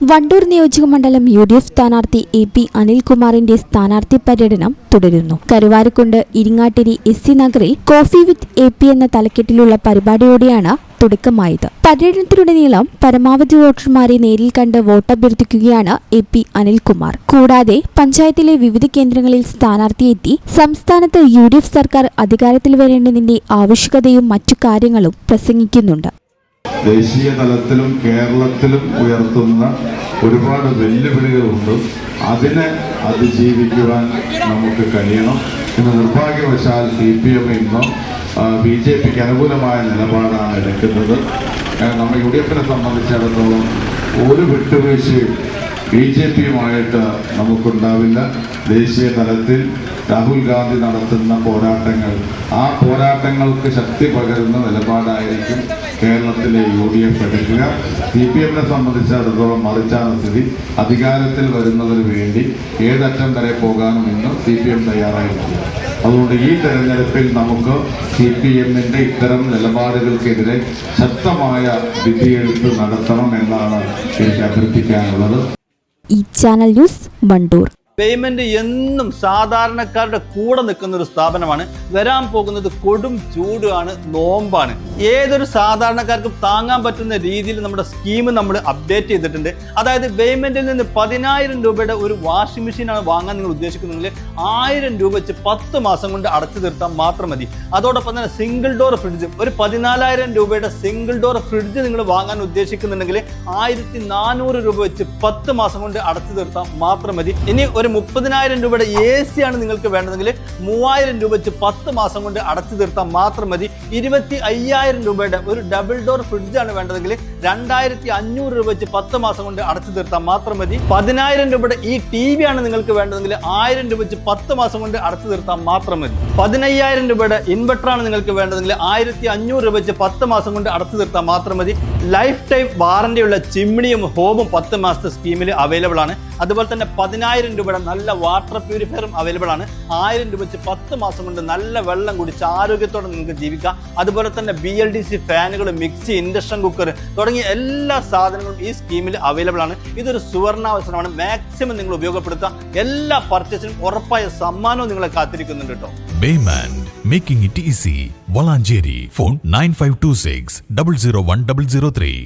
വണ്ടൂർ നിയോജകമണ്ഡലം UDF സ്ഥാനാർത്ഥി AP അനിൽകുമാറിന്റെ സ്ഥാനാർത്ഥി പര്യടനം തുടരുന്നു. കരുവാരക്കുണ്ട് ഇരിങ്ങാട്ടിരി SC നഗറിൽ കോഫി വിത്ത് AP എന്ന തലക്കെട്ടിലുള്ള പരിപാടിയോടെയാണ് തുടക്കമായത്. പര്യടനത്തിലുടനീളം പരമാവധി വോട്ടർമാരെ നേരിൽ കണ്ട് വോട്ടഭ്യർത്ഥിക്കുകയാണ് AP അനിൽകുമാർ. കൂടാതെ പഞ്ചായത്തിലെ വിവിധ കേന്ദ്രങ്ങളിൽ സ്ഥാനാർത്ഥിയെത്തി സംസ്ഥാനത്ത് UDF സർക്കാർ അധികാരത്തിൽ വരേണ്ടതിന്റെ ആവശ്യകതയും മറ്റു കാര്യങ്ങളും പ്രസംഗിക്കുന്നുണ്ട്. ദേശീയ തലത്തിലും കേരളത്തിലും ഉയർത്തുന്ന ഒരുപാട് വെല്ലുവിളികളുണ്ട്. അതിനെ അതിജീവിക്കുവാൻ നമുക്ക് കഴിയണം. ഇന്ന് നിർഭാഗ്യവശാൽ CPM ഇന്ന് BJPക്ക് അനുകൂലമായ നിലപാടാണ് എടുക്കുന്നത്. നമ്മൾ UDFനെ സംബന്ധിച്ചിടത്തോളം ഒരു വിട്ടുവീഴ്ചയും BJPയുമായിട്ട് നമുക്കുണ്ടാവില്ല. ദേശീയ തലത്തിൽ രാഹുൽ ഗാന്ധി നടത്തുന്ന പോരാട്ടങ്ങൾ, ആ പോരാട്ടങ്ങൾക്ക് ശക്തി പകരുന്ന നിലപാടായിരിക്കും കേരളത്തിലെ UDF എടുക്കുക. CPMനെ സംബന്ധിച്ചിടത്തോളം മറിച്ചാണ് സ്ഥിതി. അധികാരത്തിൽ വരുന്നതിന് വേണ്ടി ഏതറ്റം വരെ പോകാനും ഇന്ന് CPM തയ്യാറായിരിക്കുക. അതുകൊണ്ട് ഈ തെരഞ്ഞെടുപ്പിൽ നമുക്ക് CPMന്റെ ഇത്തരം നിലപാടുകൾക്കെതിരെ ശക്തമായ വിധിയെഴുത്ത് നടത്തണം എന്നാണ് എനിക്ക് അഭ്യർത്ഥിക്കാനുള്ളത്. ഈ ചാനൽ ന്യൂസ് വണ്ടൂർ. പേയ്മെന്റ് എന്നും സാധാരണക്കാരുടെ കൂടെ നിൽക്കുന്ന ഒരു സ്ഥാപനമാണ്. വരാൻ പോകുന്നത് കൊടും ചൂടാണ്, നോമ്പാണ്. ഏതൊരു സാധാരണക്കാർക്കും താങ്ങാൻ പറ്റുന്ന രീതിയിൽ നമ്മുടെ സ്കീം നമ്മൾ അപ്ഡേറ്റ് ചെയ്തിട്ടുണ്ട്. അതായത് പേയ്മെന്റിൽ നിന്ന് 10,000 രൂപയുടെ ഒരു വാഷിംഗ് മെഷീനാണ് വാങ്ങാൻ നിങ്ങൾ ഉദ്ദേശിക്കുന്നെങ്കിൽ 1000 രൂപ വെച്ച് 10 മാസം കൊണ്ട് അടച്ചു തീർത്താൽ മാത്രം മതി. അതോടൊപ്പം തന്നെ സിംഗിൾ ഡോർ ഫ്രിഡ്ജ്, ഒരു 14,000 രൂപയുടെ സിംഗിൾ ഡോർ ഫ്രിഡ്ജ് നിങ്ങൾ വാങ്ങാൻ ഉദ്ദേശിക്കുന്നുണ്ടെങ്കിൽ 1400 രൂപ വെച്ച് 10 മാസം കൊണ്ട് അടച്ചു തീർത്താൽ മാത്രം മതി. ഇനി ഒരു 30,000 രൂപയുടെ AC ആണ് നിങ്ങൾക്ക് വേണ്ടതെങ്കിൽ 3000 രൂപ വെച്ച് 10 മാസം കൊണ്ട് അടച്ചു തീർത്താൽ മാത്രം മതി. 25,000 രൂപയുടെ ഒരു ഡബിൾ ഡോർ ഫ്രിഡ്ജ് ആണ് വേണ്ടതെങ്കിൽ 2,500 രൂപ വെച്ച് 10 മാസം കൊണ്ട് അടച്ചു തീർത്താൽ മാത്രം മതി. 10,000 രൂപയുടെ ഈ TV ആണ് നിങ്ങൾക്ക് വേണ്ടതെങ്കിൽ 1000 രൂപ വെച്ച് 10 മാസം കൊണ്ട് അടച്ചു തീർത്താൽ മാത്രം മതി. 15,000 രൂപയുടെ ഇൻവെർട്ടർ ആണ് നിങ്ങൾക്ക് വേണ്ടതെങ്കിൽ 1,500 രൂപ വെച്ച് 10 മാസം കൊണ്ട് അടച്ചു തീർത്താൽ മാത്രം മതി. ലൈഫ് ടൈം വാറന്റിയുള്ള ചിമ്മിണിയും ഹോമും 10 മാസത്തെ സ്കീമിൽ അവൈലബിൾ ആണ്. അതുപോലെ തന്നെ 10,000 രൂപയുടെ നല്ല വാട്ടർ പ്യൂരിഫയറും അവൈലബിൾ ആണ്. 1000 രൂപ വെച്ച് 10 മാസം കൊണ്ട് നല്ല വെള്ളം കുടിച്ച് ആരോഗ്യത്തോടെ നിങ്ങൾക്ക് ജീവിക്കാം. അതുപോലെ തന്നെ BLDC ഫാനുകൾ, മിക്സി, ഇൻഡക്ഷൻ കുക്കർ തുടങ്ങിയ എല്ലാ സാധനങ്ങളും ഈ സ്കീമിൽ അവൈലബിൾ ആണ്. ഇതൊരു സുവർണാവസരമാണ്. മാക്സിമം നിങ്ങൾ ഉപയോഗപ്പെടുത്തുക. എല്ലാ പർച്ചേസിനും ഉറപ്പായ സമ്മാനവും നിങ്ങളെ കാത്തിരിക്കുന്നുണ്ട് കേട്ടോ. Baymand, making it easy. Valanjeri. Phone 9526 001 003.